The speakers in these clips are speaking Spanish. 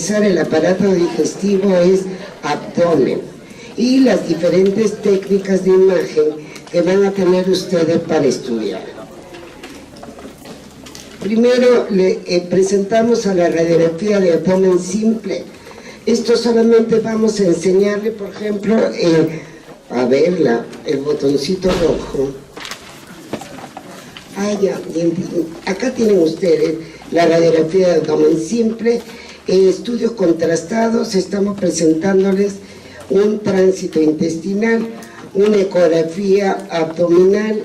El aparato digestivo es abdomen y las diferentes técnicas de imagen que van a tener ustedes para estudiar. Primero le presentamos a la radiografía de abdomen simple. Esto solamente vamos a enseñarle, por ejemplo, a ver el botoncito rojo. Acá tienen ustedes la radiografía de abdomen simple. Estudios contrastados, estamos presentándoles un tránsito intestinal, una ecografía abdominal.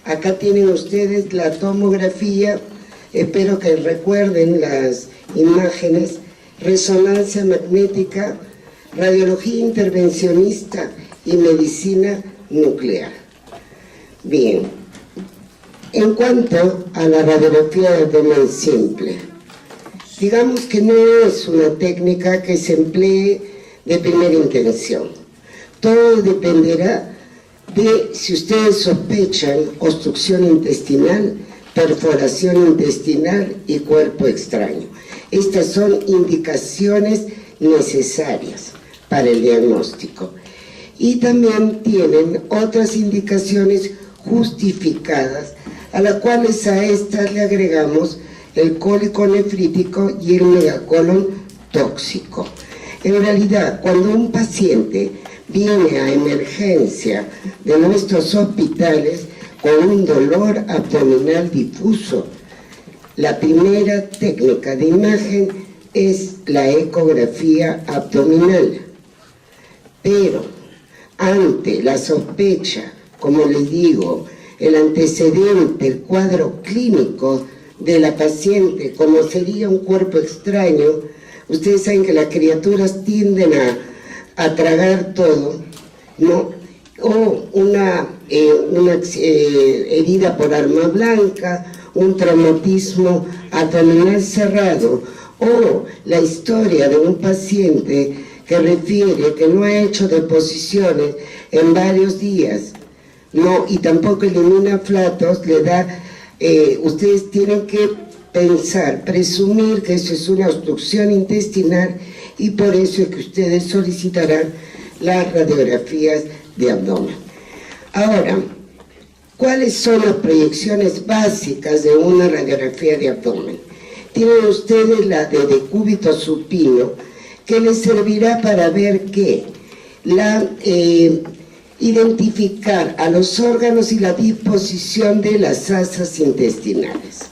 Acá tienen ustedes la tomografía, espero que recuerden las imágenes, resonancia magnética, radiología intervencionista y medicina nuclear. Bien, en cuanto a la radiografía de abdomen simple, digamos que no es una técnica que se emplee de primera intención. Todo dependerá de si ustedes sospechan obstrucción intestinal, perforación intestinal y cuerpo extraño. Estas son indicaciones necesarias para el diagnóstico. Y también tienen otras indicaciones justificadas, a las cuales a estas le agregamos el cólico nefrítico y el megacolon tóxico. En realidad, cuando un paciente viene a emergencia de nuestros hospitales con un dolor abdominal difuso, la primera técnica de imagen es la ecografía abdominal. Pero ante la sospecha, como les digo, el antecedente, el cuadro clínico de la paciente, como sería un cuerpo extraño, ustedes saben que las criaturas tienden a tragar todo, ¿no? O una herida por arma blanca, un traumatismo abdominal cerrado, o la historia de un paciente que refiere que no ha hecho deposiciones en varios días, ¿no? Y tampoco elimina flatos, le da... ustedes tienen que pensar, presumir que eso es una obstrucción intestinal y por eso es que ustedes solicitarán las radiografías de abdomen. Ahora, ¿cuáles son las proyecciones básicas de una radiografía de abdomen? Tienen ustedes la de decúbito supino, que les servirá para ver identificar a los órganos y la disposición de las asas intestinales.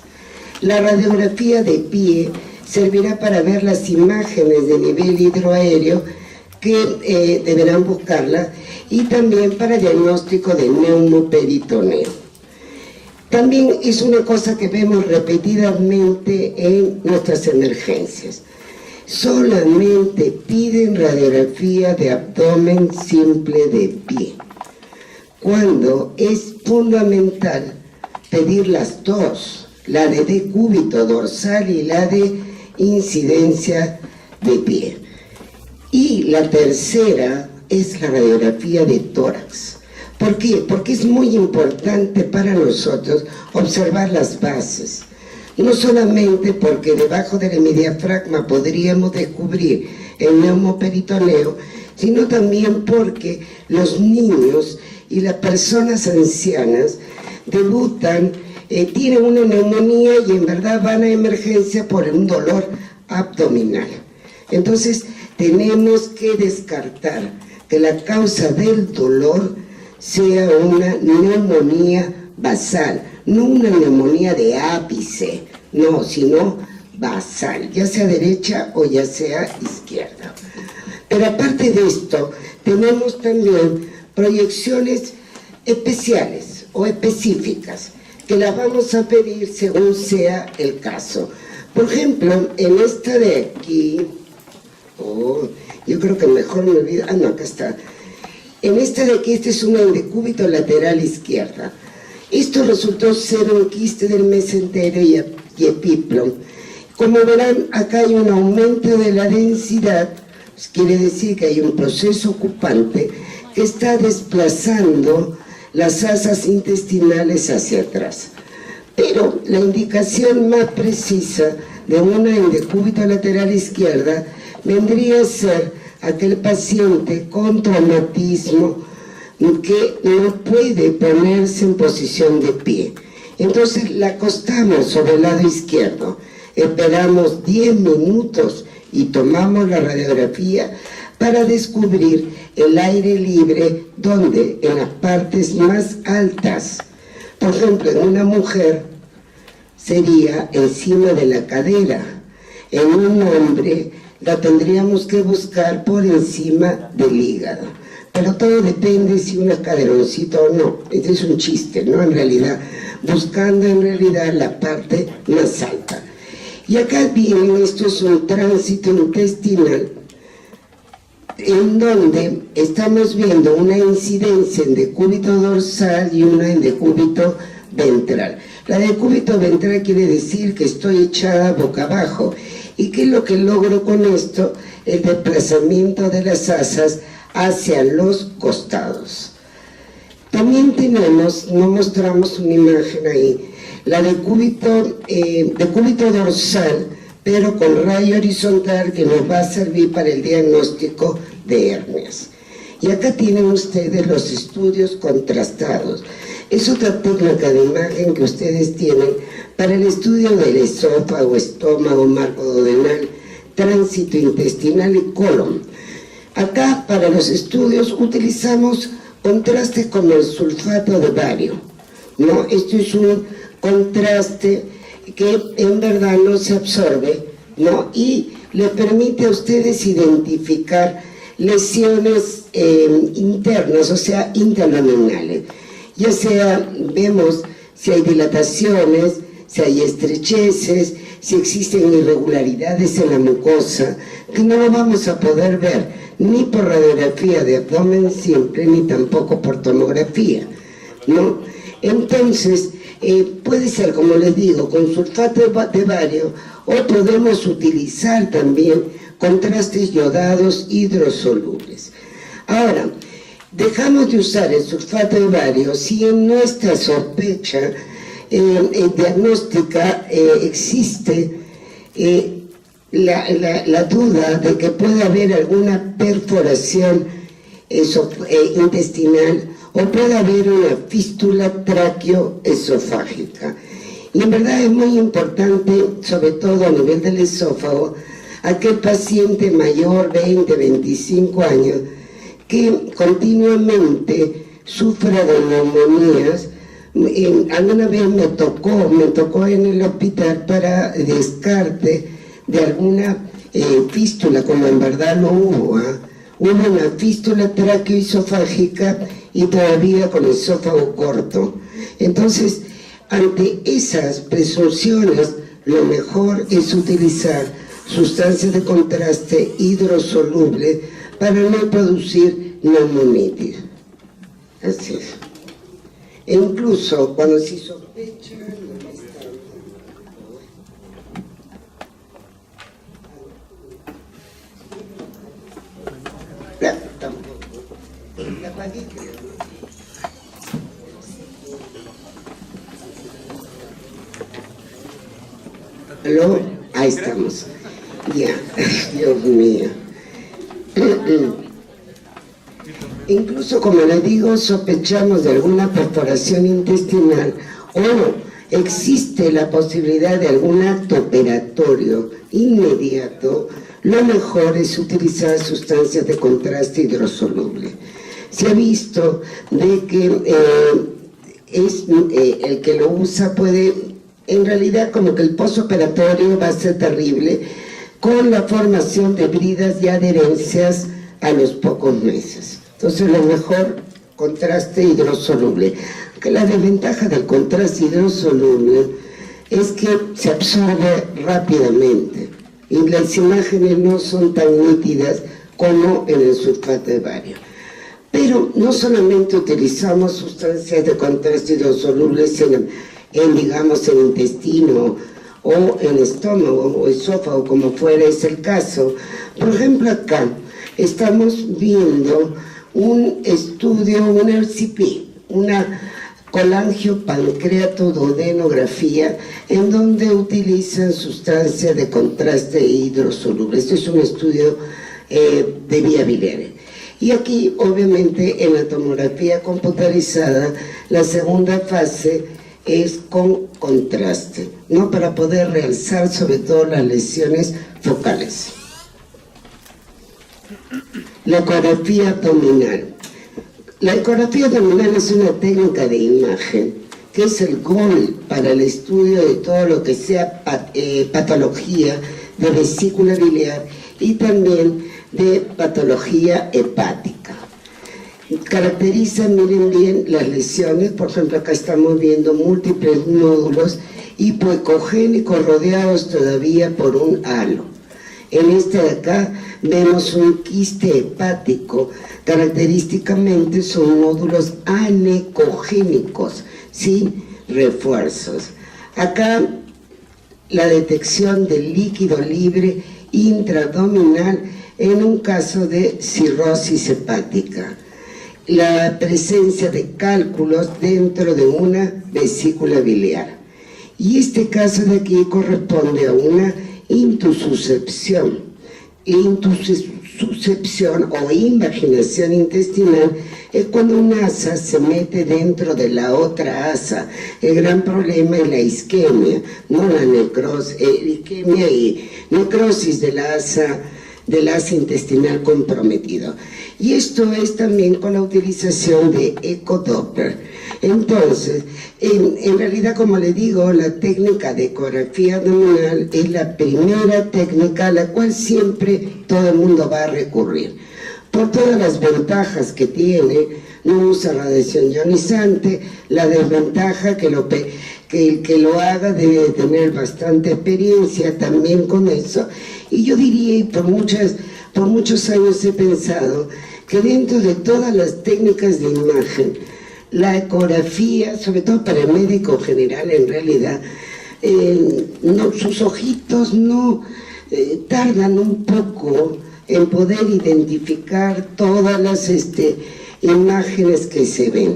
La radiografía de pie servirá para ver las imágenes de nivel hidroaéreo que deberán buscarlas y también para diagnóstico de neumoperitoneo. También es una cosa que vemos repetidamente en nuestras emergencias. Solamente piden radiografía de abdomen simple de pie, cuando es fundamental pedir las dos, la de decúbito dorsal y la de incidencia de pie. Y la tercera es la radiografía de tórax. ¿Por qué? Porque es muy importante para nosotros observar las bases. No solamente porque debajo del hemidiafragma podríamos descubrir el neumoperitoneo, sino también porque los niños y las personas ancianas debutan, tienen una neumonía y en verdad van a emergencia por un dolor abdominal. Entonces tenemos que descartar que la causa del dolor sea una neumonía basal, no una neumonía de ápice, no, sino basal, ya sea derecha o ya sea izquierda. Pero aparte de esto, tenemos también proyecciones especiales o específicas, que las vamos a pedir según sea el caso. Por ejemplo, en esta de aquí, yo creo que mejor me olvido, no, acá está. En esta de aquí, este es un decúbito lateral izquierda. Esto resultó ser un quiste del mesentero y epíplon. Como verán, acá hay un aumento de la densidad, pues quiere decir que hay un proceso ocupante que está desplazando las asas intestinales hacia atrás. Pero la indicación más precisa de una en decúbito lateral izquierda vendría a ser aquel paciente con traumatismo que no puede ponerse en posición de pie. Entonces la acostamos sobre el lado izquierdo, esperamos 10 minutos y tomamos la radiografía para descubrir el aire libre donde en las partes más altas, por ejemplo en una mujer sería encima de la cadera, en un hombre la tendríamos que buscar por encima del hígado, pero todo depende si uno es caderoncito o no. Este es un chiste, ¿no? En realidad, buscando en realidad la parte más alta. Y acá viene, esto es un tránsito intestinal, en donde estamos viendo una incidencia en decúbito dorsal y una en decúbito ventral. La decúbito ventral quiere decir que estoy echada boca abajo. ¿Y qué es lo que logro con esto? El desplazamiento de las asas hacia los costados. También tenemos, no mostramos una imagen ahí, la decúbito dorsal, pero con rayo horizontal que nos va a servir para el diagnóstico de hernias. Y acá tienen ustedes los estudios contrastados. Es otra técnica de imagen que ustedes tienen para el estudio del esófago, estómago, marco duodenal, tránsito intestinal y colon. Acá para los estudios utilizamos contrastes como el sulfato de bario, ¿no? Esto es un contraste que en verdad no se absorbe, ¿no? Y le permite a ustedes identificar lesiones internas, o sea, interluminales. Ya sea, vemos si hay dilataciones, si hay estrecheces, si existen irregularidades en la mucosa, que no lo vamos a poder ver ni por radiografía de abdomen simple, ni tampoco por tomografía, ¿no? Entonces, puede ser, como les digo, con sulfato de bario, o podemos utilizar también contrastes yodados hidrosolubles. Ahora, dejamos de usar el sulfato de bario si en nuestra sospecha diagnóstica existe la duda de que pueda haber alguna perforación intestinal o puede haber una fístula tráqueo-esofágica. Y en verdad es muy importante, sobre todo a nivel del esófago, aquel paciente mayor, 20, 25 años, que continuamente sufra de neumonías. Alguna vez me tocó en el hospital para descarte de alguna fístula, como en verdad lo hubo, hubo una fístula tráqueo-esofágica y todavía con esófago corto. Entonces, ante esas presunciones, lo mejor es utilizar sustancias de contraste hidrosolubles para no producir neumonitis. Así es. E incluso cuando se sospecha, la apagué, creo. ¿Aló? Ahí estamos. Ya, Dios mío. Incluso, como les digo, sospechamos de alguna perforación intestinal o existe la posibilidad de algún acto operatorio inmediato. Lo mejor es utilizar sustancias de contraste hidrosoluble. Se ha visto de que el que lo usa puede, en realidad, como que el postoperatorio va a ser terrible, con la formación de bridas y adherencias a los pocos meses. Entonces, lo mejor, contraste hidrosoluble. Que la desventaja del contraste hidrosoluble es que se absorbe rápidamente y las imágenes no son tan nítidas como en el sulfato de bario. Pero no solamente utilizamos sustancias de contraste hidrosolubles digamos, en intestino o en estómago o esófago, como fuera es el caso. Por ejemplo, acá estamos viendo un estudio, un RCP, una colangiopancreatoduodenografía, en donde utilizan sustancias de contraste hidrosoluble. Este es un estudio de vía biliar. Y aquí, obviamente, en la tomografía computarizada, la segunda fase es con contraste, ¿no? Para poder realzar sobre todo las lesiones focales. La ecografía abdominal. La ecografía abdominal es una técnica de imagen que es el gol para el estudio de todo lo que sea patología de vesícula biliar y también de patología hepática. Caracteriza, miren bien, las lesiones. Por ejemplo, acá estamos viendo múltiples nódulos hipoecogénicos rodeados todavía por un halo. En este de acá vemos un quiste hepático. Característicamente son nódulos anecogénicos, sin refuerzos. Acá la detección del líquido libre intraabdominal en un caso de cirrosis hepática. La presencia de cálculos dentro de una vesícula biliar. Y este caso de aquí corresponde a una intususcepción. Intususcepción o invaginación intestinal es cuando una asa se mete dentro de la otra asa. El gran problema es la isquemia, no la necrosis, isquemia y necrosis de la asa intestinal comprometido. Y esto es también con la utilización de ecodoppler. Entonces, en realidad, como le digo, la técnica de ecografía abdominal es la primera técnica a la cual siempre todo el mundo va a recurrir. Por todas las ventajas que tiene, no usa radiación ionizante, la desventaja que el que lo haga debe tener bastante experiencia también con eso. Y yo diría, y por muchos años he pensado, que dentro de todas las técnicas de imagen, la ecografía, sobre todo para el médico general en realidad, sus ojitos no tardan un poco en poder identificar todas las imágenes que se ven.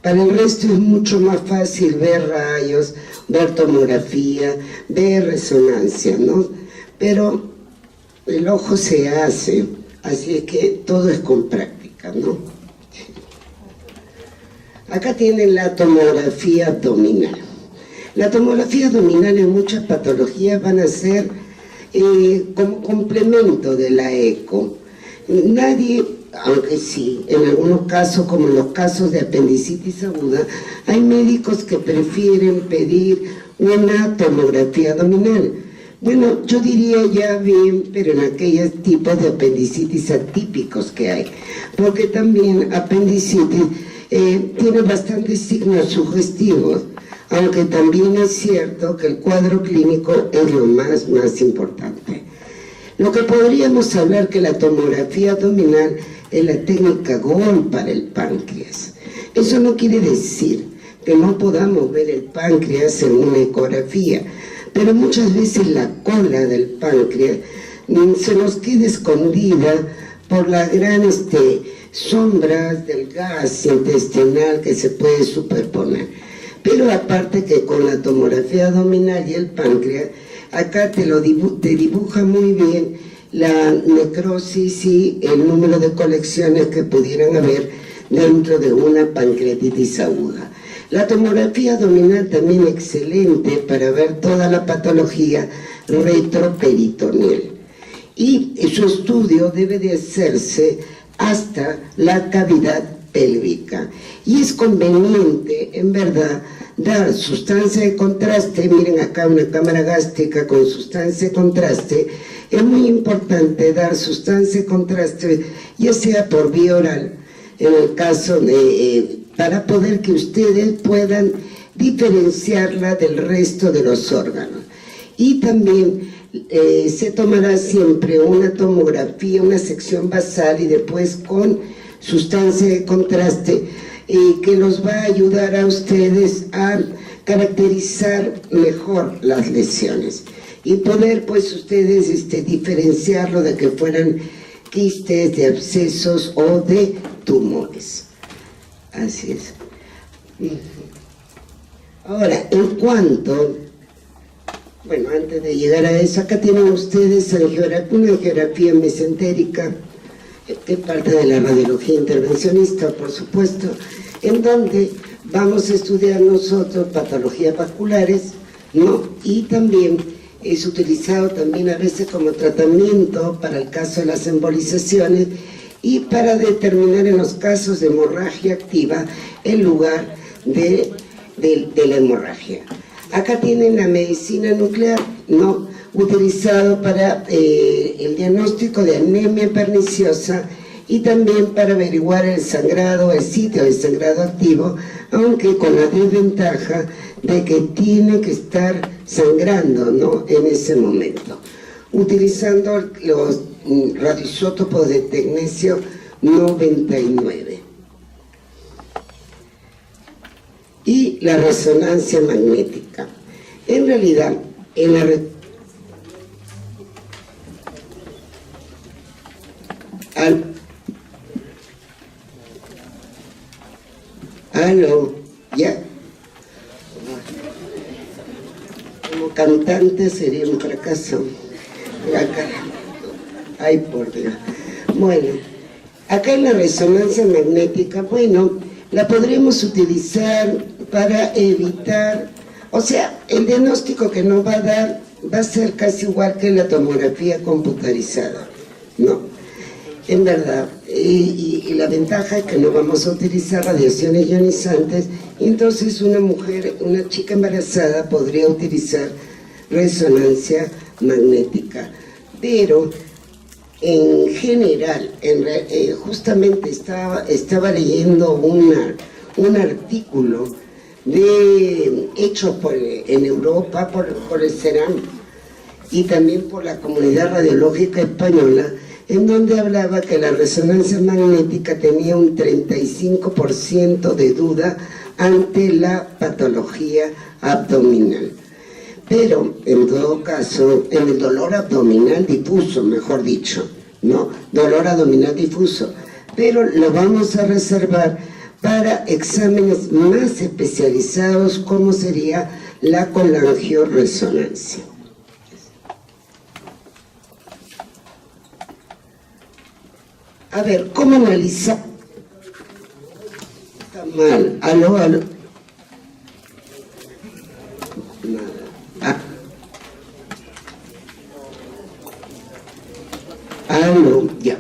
Para el resto es mucho más fácil ver rayos, ver tomografía, ver resonancia, ¿no? Pero el ojo se hace, así es que todo es con práctica, ¿no? Acá tienen la tomografía abdominal. La tomografía abdominal en muchas patologías van a ser como complemento de la eco. Nadie, aunque sí, en algunos casos, como en los casos de apendicitis aguda, hay médicos que prefieren pedir una tomografía abdominal. Bueno, yo diría ya bien, pero en aquellos tipos de apendicitis atípicos que hay, porque también apendicitis tiene bastantes signos sugestivos, aunque también es cierto que el cuadro clínico es lo más importante. Lo que podríamos hablar que la tomografía abdominal es la técnica GOL para el páncreas. Eso no quiere decir que no podamos ver el páncreas en una ecografía, pero muchas veces la cola del páncreas se nos queda escondida por las grandes sombras del gas intestinal que se puede superponer. Pero aparte que con la tomografía abdominal y el páncreas, acá te dibuja muy bien la necrosis y el número de colecciones que pudieran haber dentro de una pancreatitis aguda. La tomografía abdominal también excelente para ver toda la patología retroperitoneal. Y su estudio debe de hacerse hasta la cavidad pélvica. Y es conveniente, en verdad, dar sustancia de contraste. Miren acá una cámara gástrica con sustancia de contraste. Es muy importante dar sustancia de contraste, ya sea por vía oral, en el caso de para poder que ustedes puedan diferenciarla del resto de los órganos. Y también se tomará siempre una tomografía, una sección basal y después con sustancia de contraste que los va a ayudar a ustedes a caracterizar mejor las lesiones y poder pues ustedes diferenciarlo de que fueran quistes, de abscesos o de tumores. Así es. Ahora, en cuanto, bueno, antes de llegar a eso, acá tienen ustedes una geografía mesentérica, que es parte de la radiología intervencionista, por supuesto, en donde vamos a estudiar nosotros patologías vasculares, ¿no? Y también es utilizado también a veces como tratamiento para el caso de las embolizaciones y para determinar en los casos de hemorragia activa el lugar de la hemorragia. Acá tienen la medicina nuclear, ¿no? Utilizado para el diagnóstico de anemia perniciosa y también para averiguar el sangrado, el sitio del sangrado activo, aunque con la desventaja de que tiene que estar sangrando, ¿no? En ese momento, utilizando los radioisótopos de tecnecio 99 y la resonancia magnética. En realidad, en la aló, ya. Como cantante sería un fracaso. Acá. Ay, por Dios. Bueno, acá en la resonancia magnética, bueno, la podremos utilizar para evitar, o sea, el diagnóstico que nos va a dar va a ser casi igual que la tomografía computarizada, ¿no? En verdad, y la ventaja es que no vamos a utilizar radiaciones ionizantes, y entonces una chica embarazada podría utilizar resonancia magnética. Pero, en general, justamente estaba leyendo un artículo hecho en Europa por el CERAM y también por la Comunidad Radiológica Española, en donde hablaba que la resonancia magnética tenía un 35% de duda ante la patología abdominal. Pero, en todo caso, en el dolor abdominal difuso, mejor dicho, ¿no? Dolor abdominal difuso. Pero lo vamos a reservar para exámenes más especializados, como sería la colangioresonancia. A ver, ¿cómo analizar? Está mal. Aló. Nada. Aló, ya.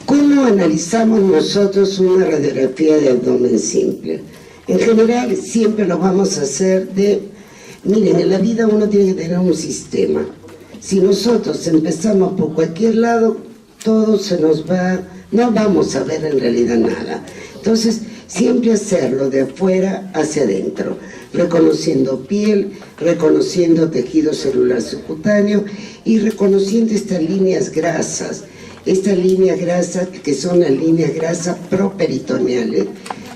¿Cómo analizamos nosotros una radiografía de abdomen simple? En general, siempre lo vamos a hacer miren, en la vida uno tiene que tener un sistema. Si nosotros empezamos por cualquier lado, todo se nos va, no vamos a ver en realidad nada. Entonces, siempre hacerlo de afuera hacia adentro, reconociendo piel, reconociendo tejido celular subcutáneo y reconociendo estas líneas grasas que son las líneas grasas properitoneales,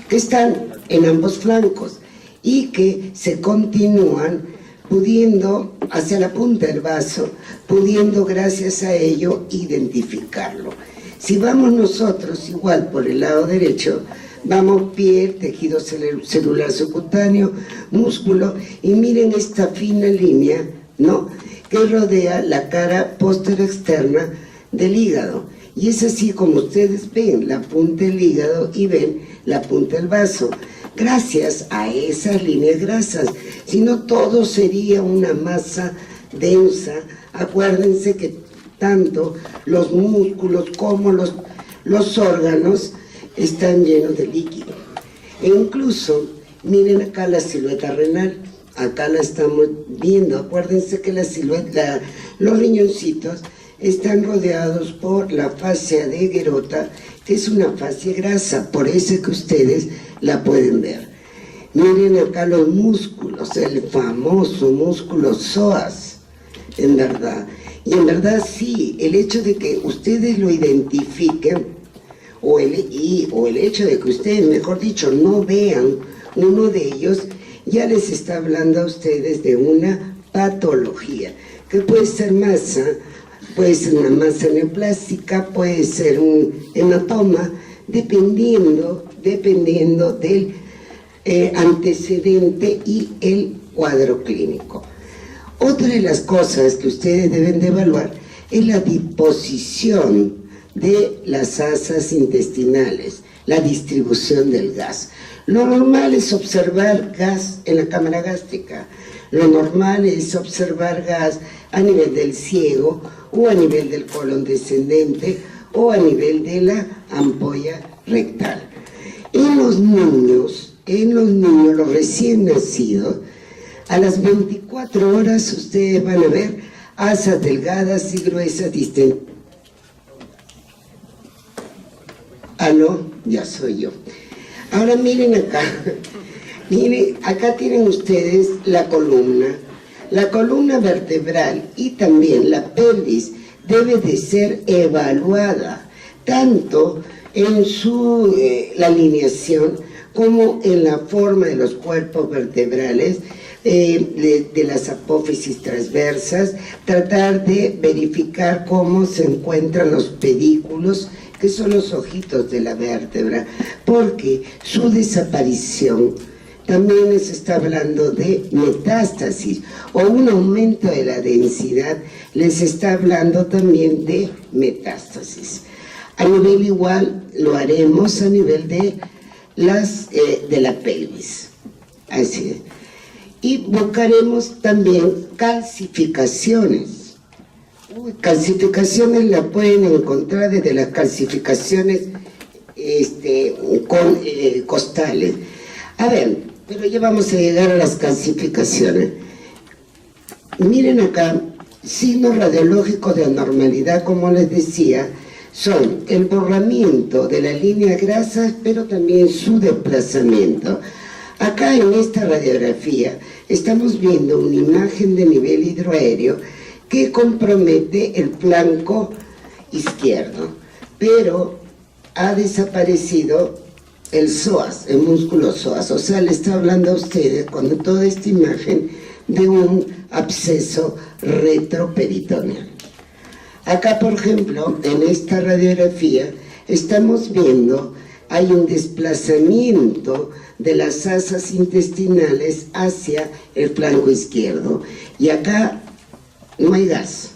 que están en ambos flancos y que se continúan pudiendo hacia la punta del vaso, pudiendo gracias a ello identificarlo. Si vamos nosotros igual por el lado derecho, vamos piel, tejido celular subcutáneo, músculo, y miren esta fina línea, ¿no?, que rodea la cara posterior-externa del hígado. Y es así como ustedes ven la punta del hígado y ven la punta del vaso, gracias a esas líneas grasas. Si no, todo sería una masa densa. Acuérdense que tanto los músculos como los órganos están llenos de líquido. E incluso, miren acá la silueta renal, acá la estamos viendo. Acuérdense que los riñoncitos están rodeados por la fascia de Gerota, que es una fascia grasa, por eso es que ustedes la pueden ver. Miren acá los músculos, el famoso músculo psoas, en verdad. Y en verdad sí, el hecho de que ustedes lo identifiquen, o el hecho de que ustedes, mejor dicho, no vean uno de ellos, ya les está hablando a ustedes de una patología, que puede ser masa, puede ser una masa neoplástica, puede ser un hematoma, dependiendo del antecedente y el cuadro clínico. Otra de las cosas que ustedes deben de evaluar es la disposición de las asas intestinales, la distribución del gas. Lo normal es observar gas en la cámara gástrica. Lo normal es observar gas a nivel del ciego o a nivel del colon descendente o a nivel de la ampolla rectal. En los niños, los recién nacidos, a las 24 horas ustedes van a ver asas delgadas y gruesas distendida. ¿Aló? Ya soy yo. Ahora miren acá. Miren, acá tienen ustedes la columna vertebral y también la pelvis debe de ser evaluada, tanto en la alineación como en la forma de los cuerpos vertebrales, de las apófisis transversas, tratar de verificar cómo se encuentran los pedículos, que son los ojitos de la vértebra, porque su desaparición también se está hablando de metástasis o un aumento de la densidad, les está hablando también de metástasis. A nivel igual lo haremos a nivel de la pelvis, así es. Y buscaremos también calcificaciones. Calcificaciones las pueden encontrar desde las calcificaciones costales. A ver, pero ya vamos a llegar a las calcificaciones. Miren acá, signos radiológicos de anormalidad, como les decía, son el borramiento de la línea grasa, pero también su desplazamiento. Acá en esta radiografía estamos viendo una imagen de nivel hidroaéreo que compromete el flanco izquierdo, pero ha desaparecido el psoas, el músculo psoas. O sea, le está hablando a ustedes con toda esta imagen de un absceso retroperitoneal. Acá, por ejemplo, en esta radiografía estamos viendo, hay un desplazamiento de las asas intestinales hacia el flanco izquierdo. Y acá no hay gas.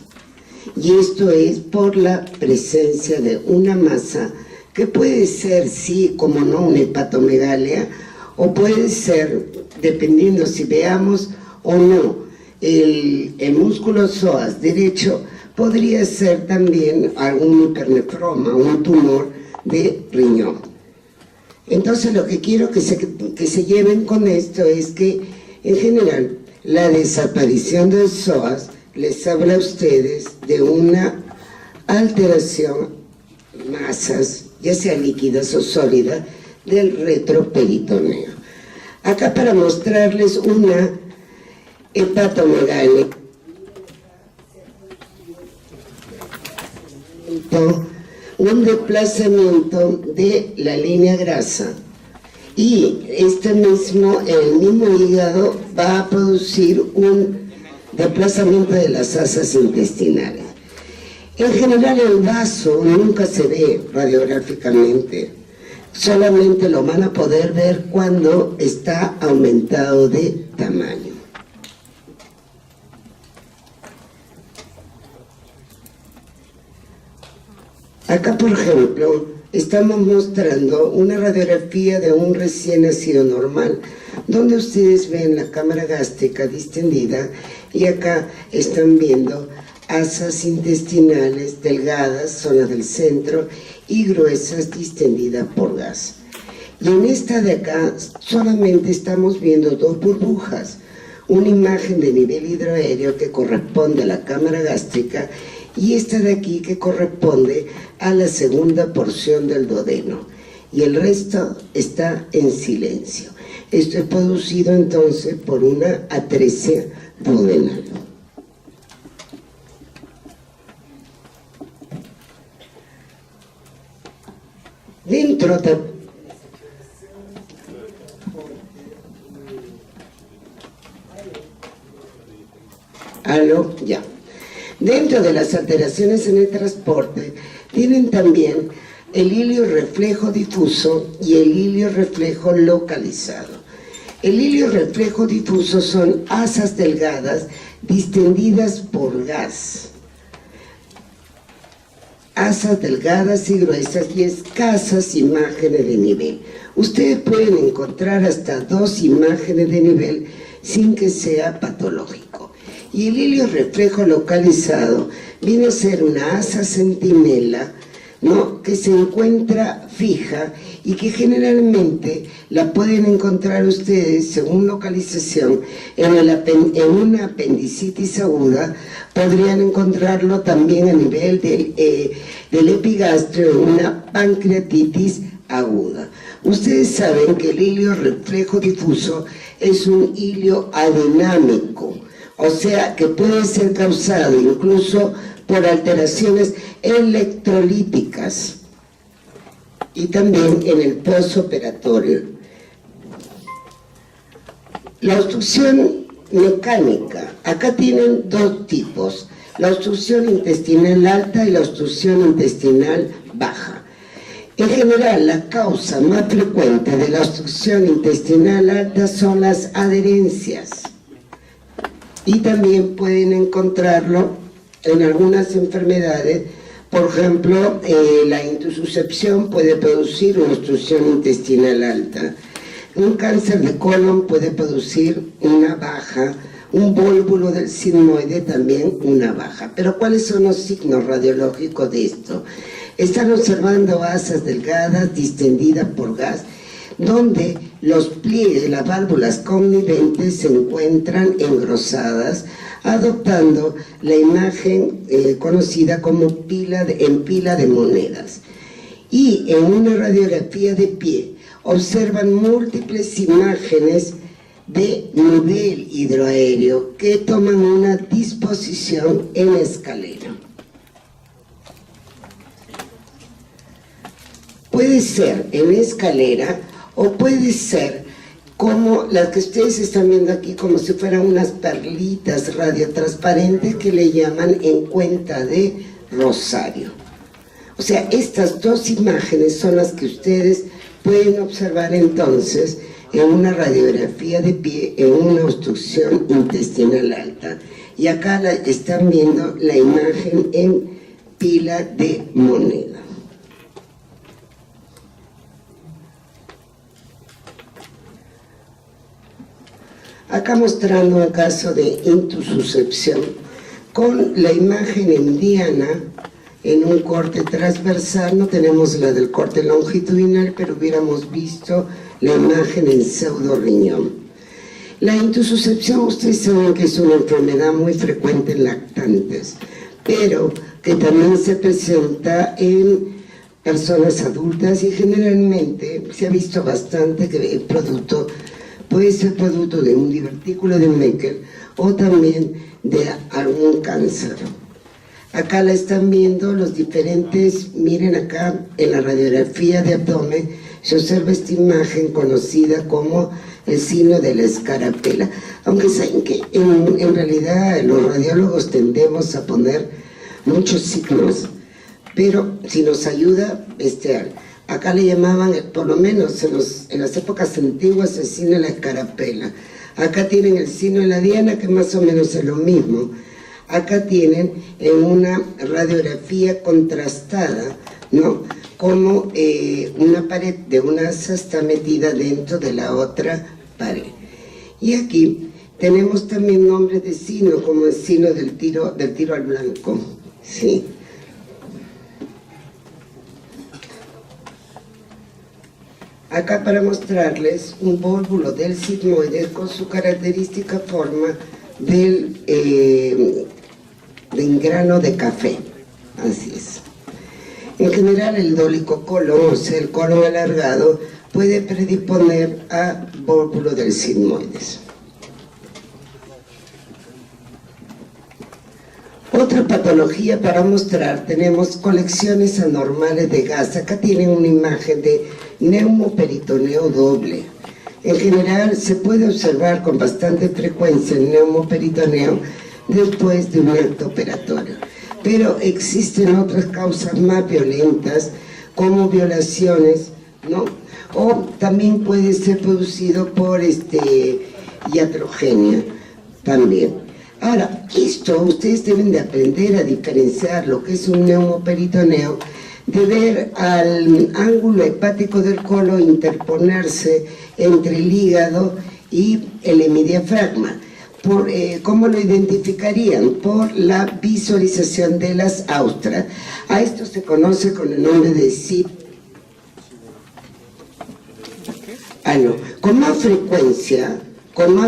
Y esto es por la presencia de una masa que puede ser, sí, como no, una hepatomegalia, o puede ser, dependiendo si veamos o no, el músculo psoas derecho, podría ser también algún hipernefroma, un tumor de riñón. Entonces lo que quiero que se lleven con esto es que, en general, la desaparición del psoas les habla a ustedes de una alteración, masas, ya sea líquidas o sólidas, del retroperitoneo. Acá para mostrarles una hepatomegalia, un desplazamiento de la línea grasa, y el mismo hígado va a producir un desplazamiento de las asas intestinales. En general el vaso nunca se ve radiográficamente, solamente lo van a poder ver cuando está aumentado de tamaño. Acá, por ejemplo, estamos mostrando una radiografía de un recién nacido normal, donde ustedes ven la cámara gástrica distendida y acá están viendo asas intestinales delgadas, zonas del centro, y gruesas distendidas por gas. Y en esta de acá solamente estamos viendo dos burbujas, una imagen de nivel hidroaéreo que corresponde a la cámara gástrica y esta de aquí que corresponde a la segunda porción del duodeno, y el resto está en silencio. Esto es producido entonces por una atresia duodenal. Dentro de... ¿Aló? Ya. Dentro de las alteraciones en el transporte, tienen también el ilio reflejo difuso y el ilio reflejo localizado. El hilio reflejo difuso son asas delgadas distendidas por gas. Asas delgadas y gruesas y escasas imágenes de nivel. Ustedes pueden encontrar hasta 2 imágenes de nivel sin que sea patológico. Y el hilio reflejo localizado viene a ser una asa centinela, ¿no?, que se encuentra fija y que generalmente la pueden encontrar ustedes, según localización, en una apendicitis aguda. Podrían encontrarlo también a nivel del epigastrio, en una pancreatitis aguda. Ustedes saben que el hilio reflejo difuso es un hilio adinámico, o sea que puede ser causado incluso por alteraciones electrolíticas y también en el postoperatorio. La obstrucción mecánica, acá tienen 2 tipos, la obstrucción intestinal alta y la obstrucción intestinal baja. En general, la causa más frecuente de la obstrucción intestinal alta son las adherencias, y también pueden encontrarlo en algunas enfermedades. Por ejemplo, la intususcepción puede producir una obstrucción intestinal alta. Un cáncer de colon puede producir una baja, un vólvulo del sigmoide también una baja. Pero ¿cuáles son los signos radiológicos de esto? Están observando asas delgadas distendidas por gas, donde los pliegues de las válvulas conniventes se encuentran engrosadas, adoptando la imagen conocida como pila de monedas. Y en una radiografía de pie observan múltiples imágenes de nivel hidroaéreo que toman una disposición en escalera. Puede ser en escalera o puede ser como las que ustedes están viendo aquí, como si fueran unas perlitas radiotransparentes que le llaman en cuenta de rosario. O sea, estas 2 imágenes son las que ustedes pueden observar entonces en una radiografía de pie en una obstrucción intestinal alta. Y acá están viendo la imagen en pila de moneda. Acá mostrando el caso de intususcepción con la imagen en diana en un corte transversal. No tenemos la del corte longitudinal, pero hubiéramos visto la imagen en pseudo riñón. La intususcepción, ustedes saben que es una enfermedad muy frecuente en lactantes, pero que también se presenta en personas adultas y generalmente se ha visto bastante que el producto puede ser producto de un divertículo de Meckel o también de algún cáncer. Acá la están viendo los diferentes, miren acá en la radiografía de abdomen, se observa esta imagen conocida como el signo de la escarapela. Aunque saben que en realidad los radiólogos tendemos a poner muchos signos, pero si nos ayuda, acá le llamaban, por lo menos en las épocas antiguas, el signo de la escarapela. Acá tienen el signo de la diana, que más o menos es lo mismo. Acá tienen en una radiografía contrastada, ¿no?, como una pared de una asa está metida dentro de la otra pared. Y aquí tenemos también nombres de signo, como el signo del tiro al blanco, ¿sí? Acá para mostrarles un vólvulo del sigmoide con su característica forma de grano de café, así es. En general el dolicocolon, o sea el colon alargado, puede predisponer a vólvulo del sigmoides. Otra patología para mostrar, tenemos colecciones anormales de gas. Acá tienen una imagen de neumoperitoneo doble. En general se puede observar con bastante frecuencia el neumoperitoneo después de un acto operatorio, pero existen otras causas más violentas como violaciones, ¿no?, o también puede ser producido por iatrogenia también. Ahora, esto ustedes deben de aprender a diferenciar lo que es un neumoperitoneo, de ver al ángulo hepático del colon interponerse entre el hígado y el hemidiafragma. ¿Cómo lo identificarían? Por la visualización de las austras. A esto se conoce con el nombre de CIP. No. Con más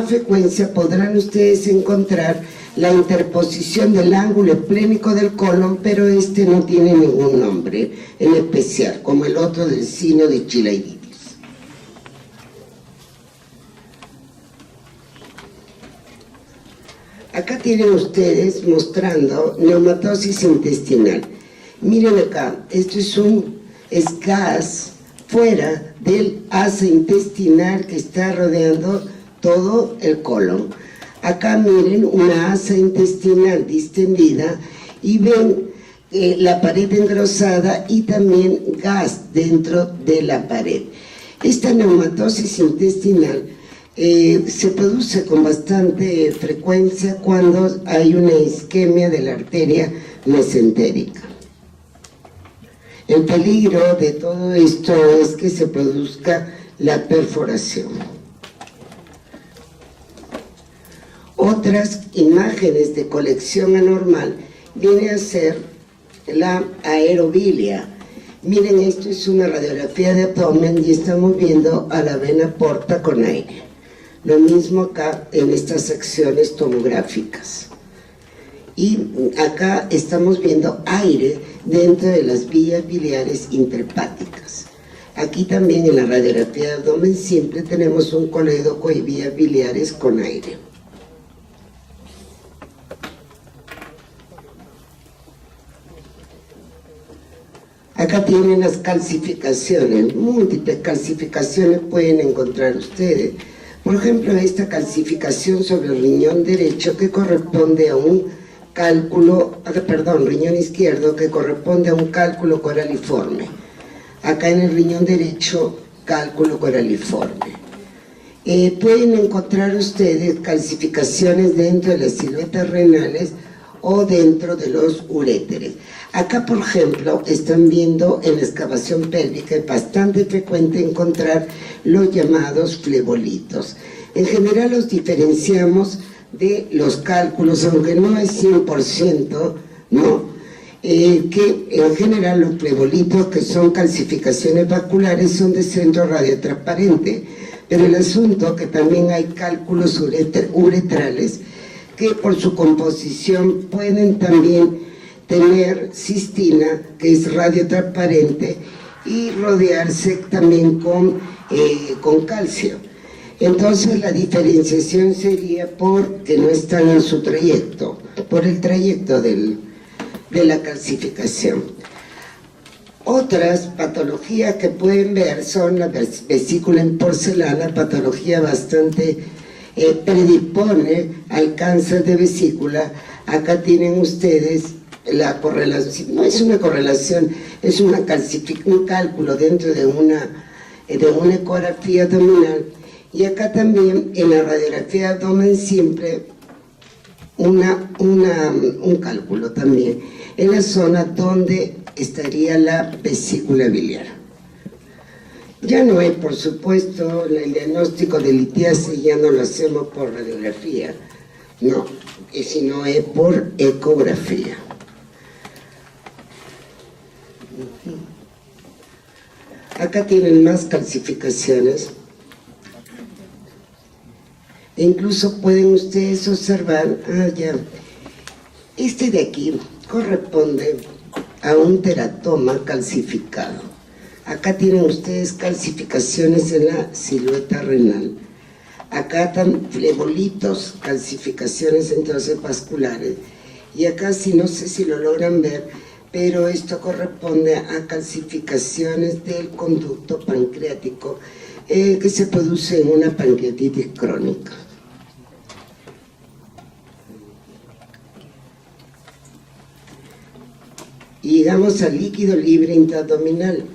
frecuencia podrán ustedes encontrar la interposición del ángulo esplénico del colon, pero este no tiene ningún nombre en especial, como el otro del signo de Chilaidit. Acá tienen ustedes mostrando neumatosis intestinal. Miren acá, esto es gas fuera del asa intestinal que está rodeando todo el colon. Acá miren una asa intestinal distendida y ven la pared engrosada y también gas dentro de la pared. Esta neumatosis intestinal se produce con bastante frecuencia cuando hay una isquemia de la arteria mesentérica. El peligro de todo esto es que se produzca la perforación. Otras imágenes de colección anormal viene a ser la aerobilia. Miren, esto es una radiografía de abdomen y estamos viendo a la vena porta con aire. Lo mismo acá en estas secciones tomográficas. Y acá estamos viendo aire dentro de las vías biliares intrahepáticas. Aquí también en la radiografía de abdomen simple tenemos un colédoco y vías biliares con aire. Acá tienen las calcificaciones, múltiples calcificaciones pueden encontrar ustedes. Por ejemplo, esta calcificación sobre el riñón derecho que corresponde a un riñón izquierdo que corresponde a un cálculo coraliforme. Acá en el riñón derecho, cálculo coraliforme. Pueden encontrar ustedes calcificaciones dentro de las siluetas renales o dentro de los uréteres. Acá, por ejemplo, están viendo en la excavación pélvica, es bastante frecuente encontrar los llamados flebolitos. En general los diferenciamos de los cálculos, aunque no es 100%, ¿no? Que en general los flebolitos, que son calcificaciones vasculares, son de centro radiotransparente. Pero el asunto que también hay cálculos uretrales que por su composición pueden también tener cistina, que es radiotransparente, y rodearse también con calcio. Entonces la diferenciación sería porque no están en su trayecto, por el trayecto de la calcificación. Otras patologías que pueden ver son la vesícula en porcelana, patología bastante predispone al cáncer de vesícula. Acá tienen ustedes la correlación, no es una correlación, es un cálculo dentro de una ecografía abdominal, y acá también en la radiografía de abdomen siempre un cálculo también en la zona donde estaría la vesícula biliar. Ya no es, por supuesto, el diagnóstico de litiasis ya no lo hacemos por radiografía, no, sino es por ecografía. Acá tienen más calcificaciones. E incluso pueden ustedes observar, este de aquí corresponde a un teratoma calcificado. Acá tienen ustedes calcificaciones en la silueta renal. Acá están flebolitos, calcificaciones entonces vasculares. Y acá sí, no sé si lo logran ver, pero esto corresponde a calcificaciones del conducto pancreático que se produce en una pancreatitis crónica. Y llegamos al líquido libre intraabdominal.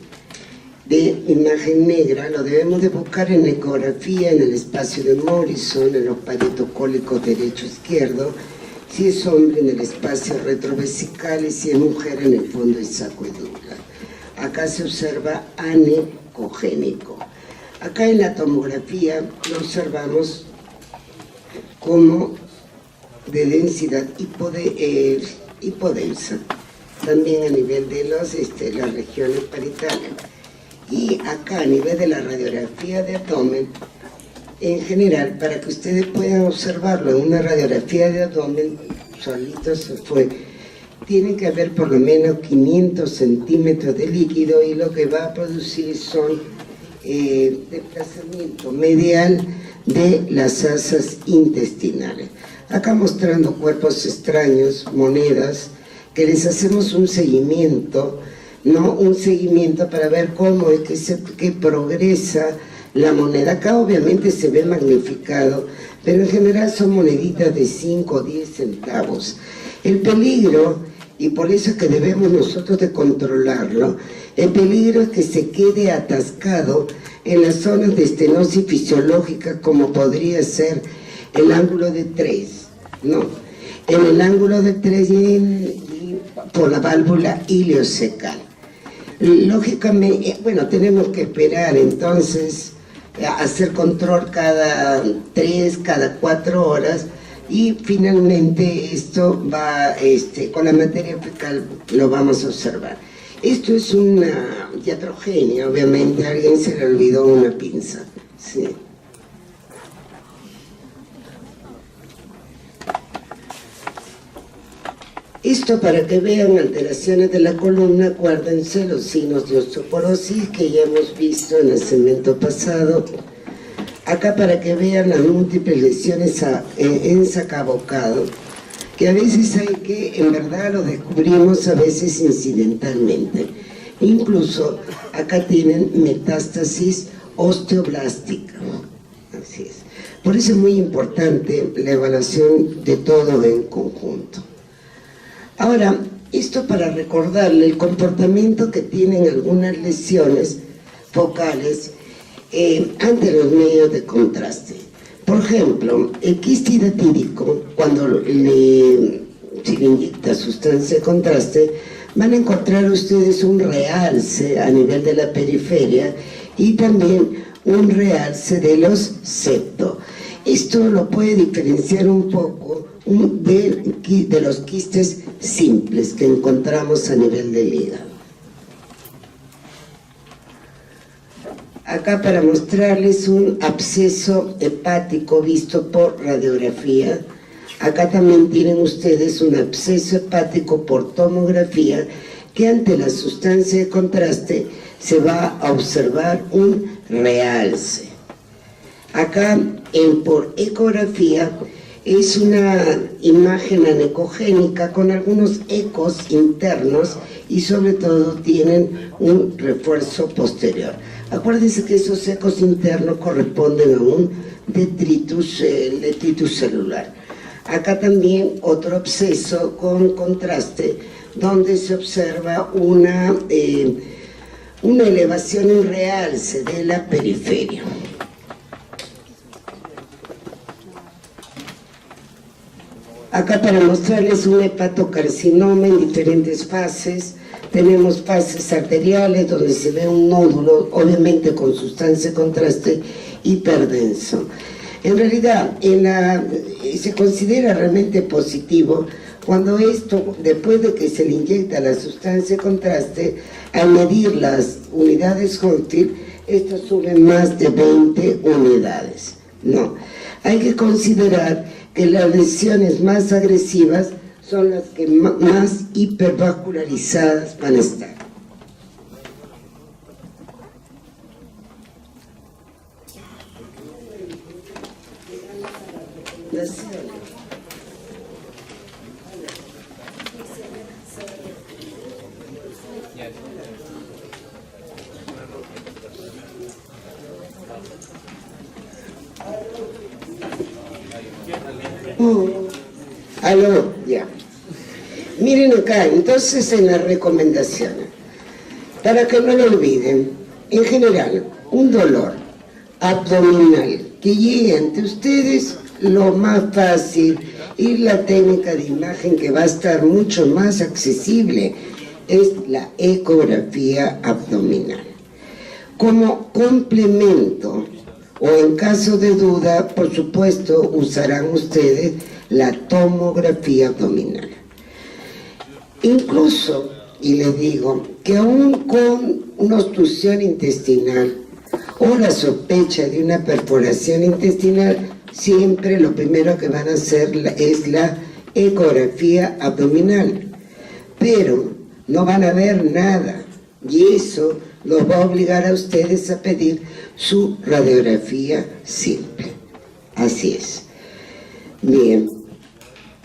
de imagen negra lo debemos de buscar en ecografía, en el espacio de Morrison, en los paretocólicos derecho-izquierdo, si es hombre en el espacio retrovesical y si es mujer en el fondo de sacoedula. Acá se observa anecogénico. Acá en la tomografía lo observamos como de densidad hipodensa, también a nivel de las regiones parietales. Y acá a nivel de la radiografía de abdomen, en general, para que ustedes puedan observarlo en una radiografía de abdomen, solito se fue, tiene que haber por lo menos 500 centímetros de líquido y lo que va a producir son desplazamiento medial de las asas intestinales. Acá mostrando cuerpos extraños, monedas, que les hacemos un seguimiento, ¿no? Un seguimiento para ver cómo es que progresa la moneda. Acá obviamente se ve magnificado, pero en general son moneditas de 5 o 10 centavos. El peligro, y por eso es que debemos nosotros de controlarlo, el peligro es que se quede atascado en las zonas de estenosis fisiológica, como podría ser el ángulo de 3, ¿no? En el ángulo de 3 y por la válvula ileocecal. Lógicamente, bueno, tenemos que esperar entonces hacer control cada 3, cada 4 horas y finalmente esto va, con la materia fecal lo vamos a observar. Esto es una iatrogenia, obviamente, a alguien se le olvidó una pinza, sí. Esto para que vean alteraciones de la columna, acuérdense los signos de osteoporosis que ya hemos visto en el segmento pasado. Acá para que vean las múltiples lesiones en sacabocado, que a veces hay que, en verdad lo descubrimos a veces incidentalmente. Incluso acá tienen metástasis osteoblástica. Así es. Por eso es muy importante la evaluación de todo en conjunto. Ahora, esto para recordarle el comportamiento que tienen algunas lesiones focales ante los medios de contraste. Por ejemplo, el quiste hidatídico, cuando se le inyecta sustancia de contraste, van a encontrar ustedes un realce a nivel de la periferia y también un realce de los septos. Esto lo puede diferenciar un poco de los quistes simples que encontramos a nivel del hígado. Acá para mostrarles un absceso hepático visto por radiografía. Acá también tienen ustedes un absceso hepático por tomografía que ante la sustancia de contraste se va a observar un realce. Acá por ecografía es una imagen anecogénica con algunos ecos internos y sobre todo tienen un refuerzo posterior. Acuérdense que esos ecos internos corresponden a un detritus celular. Acá también otro absceso con contraste donde se observa una elevación en realce de la periferia. Acá para mostrarles un hepatocarcinoma en diferentes fases. Tenemos fases arteriales donde se ve un nódulo, obviamente con sustancia de contraste hiperdenso. En realidad, se considera realmente positivo cuando esto, después de que se le inyecta la sustancia de contraste, al medir las unidades Hochschild, esto sube más de 20 unidades. No, hay que considerar que las lesiones más agresivas son las que más hipervascularizadas van a estar. Aló, ya. Miren acá, entonces en las recomendaciones, para que no lo olviden, En general, un dolor abdominal que llegue ante ustedes, lo más fácil y la técnica de imagen que va a estar mucho más accesible es la ecografía abdominal. Como complemento o en caso de duda, por supuesto, usarán ustedes la tomografía abdominal. Incluso, y les digo, que aún con una obstrucción intestinal o la sospecha de una perforación intestinal, siempre lo primero que van a hacer es la ecografía abdominal. Pero no van a ver nada y eso los va a obligar a ustedes a pedir su radiografía simple. Así es. Bien,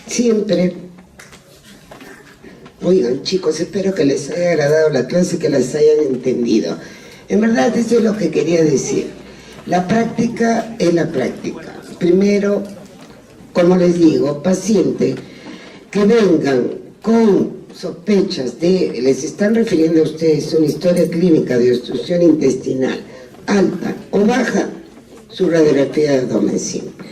siempre, oigan chicos, espero que les haya agradado la clase y que las hayan entendido. En verdad eso es lo que quería decir. La práctica es la práctica. Primero, como les digo, pacientes que vengan con sospechas de, les están refiriendo a ustedes una historia clínica de obstrucción intestinal alta o baja, su radiografía de abdomen simple.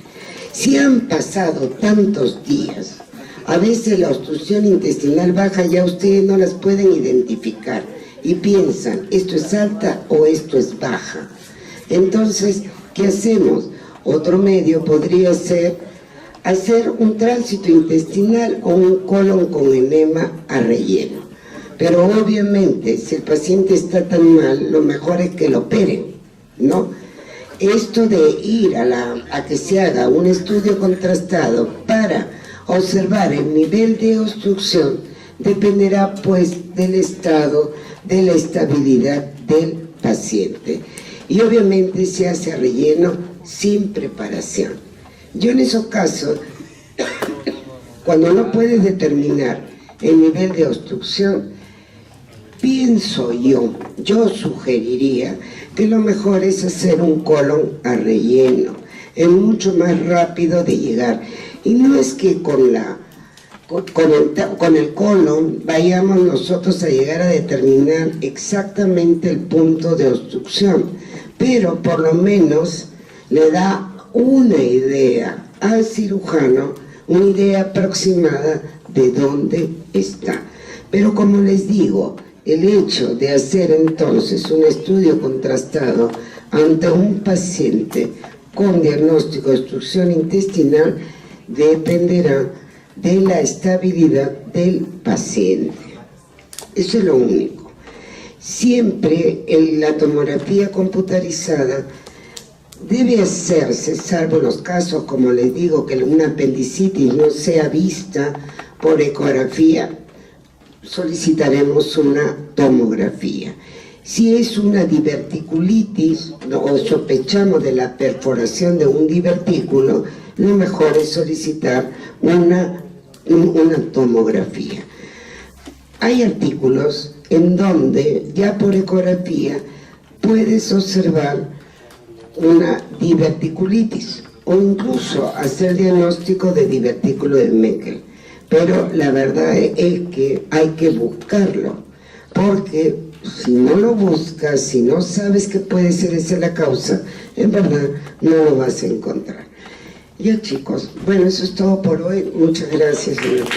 Si han pasado tantos días, a veces la obstrucción intestinal baja ya ustedes no las pueden identificar y piensan, esto es alta o esto es baja. Entonces, ¿qué hacemos? Otro medio podría ser hacer un tránsito intestinal o un colon con enema a relleno. Pero obviamente, si el paciente está tan mal, lo mejor es que lo operen, ¿no? Esto de ir a que se haga un estudio contrastado para observar el nivel de obstrucción dependerá pues del estado de la estabilidad del paciente. Y obviamente se hace a relleno sin preparación. Yo en esos casos, cuando no puedes determinar el nivel de obstrucción, pienso yo sugeriría que lo mejor es hacer un colon a relleno. Es mucho más rápido de llegar. Y no es que con el colon vayamos nosotros a llegar a determinar exactamente el punto de obstrucción, pero por lo menos le da una idea al cirujano, una idea aproximada de dónde está. Pero como les digo, el hecho de hacer entonces un estudio contrastado ante un paciente con diagnóstico de obstrucción intestinal dependerá de la estabilidad del paciente. Eso es lo único. Siempre en la tomografía computarizada debe hacerse, salvo los casos, como les digo, que una apendicitis no sea vista por ecografía, solicitaremos una tomografía. Si es una diverticulitis o sospechamos de la perforación de un divertículo, lo mejor es solicitar una tomografía. Hay artículos en donde ya por ecografía puedes observar una diverticulitis o incluso hacer diagnóstico de divertículo de Meckel. Pero la verdad es que hay que buscarlo, porque si no lo buscas, si no sabes que puede ser esa la causa, en verdad no lo vas a encontrar. Ya chicos, bueno, eso es todo por hoy. Muchas gracias, señor.